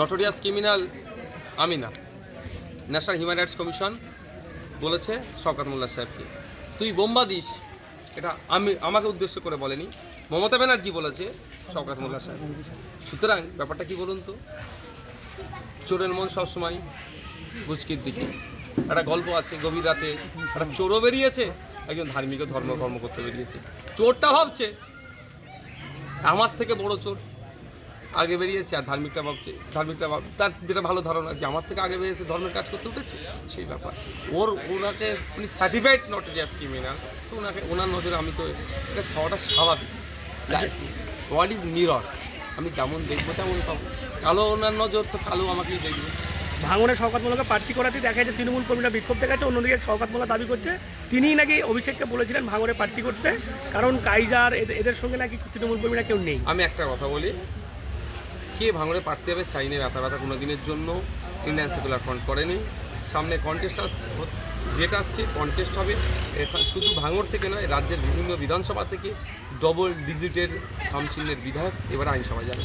Notorious criminal Amina national human rights commission বলেছে শওকত মোল্লা সাহেবকে, তুই বোম্বা দিস। এটা আমাকে উদ্দেশ্য করে বলেনি, মমতা ব্যানার্জি বলেছে শওকত মোল্লা সাহেব। সুতরাং ব্যাপারটা কি বলুন তো, চোরের মন সবসময় বুচকির দিকে। একটা গল্প আছে, গভীর রাতে একটা চোরও বেরিয়েছে, একজন ধার্মিকও ধর্মকর্ম করতে বেরিয়েছে। চোরটা ভাবছে আমার থেকে বড় চোর আগে বেরিয়েছে, আর ধার্মিকটা তার যেটা ভালো ধারণা যে আমার থেকে আগে বেরিয়েছে, ধর্মের কাজ করতে উঠেছে, সেই ব্যাপার। ওনাকে উনি সার্টিফাইড নটোরিয়াস ক্রিমিনাল, তো ওনার নজরে আমি তো এটা হওয়াটা স্বাভাবিক। হোয়াট ইজ মিরর, আমি যেমন দেখবো তেমন পাবো। কালো ওনার নজর, তো কালো আমাকেই দেখবে। ভাঙনে শওকত মোল্লাকে প্রার্থী করাতে দেখা যাচ্ছে তৃণমূল কর্মীরা বিক্ষোভ দেখাচ্ছে, অন্যদিকে শওকত মোল্লা দাবি করছে তিনিই নাকি অভিষেককে বলেছিলেন ভাঙনে প্রার্থী করতে, কারণ কাইজার এদের সঙ্গে নাকি তৃণমূল কর্মীরা কেউ নেই। আমি একটা কথা বলি, কে ভাঙড়ে প্রার্থী হবে সাইনে ব্যথা কোনো দিনের জন্য ইন্ডিয়ান সেকুলার ফ্রন্ট করেনি। সামনে কন্টেস্ট আসছে, ডেট আসছে, কন্টেস্ট হবে। শুধু ভাঙড় থেকে নয়, রাজ্যের বিভিন্ন বিধানসভা থেকে ডবল ডিজিটের খামচিহ্নের বিধায়ক এবার আইনসভায় যাবে।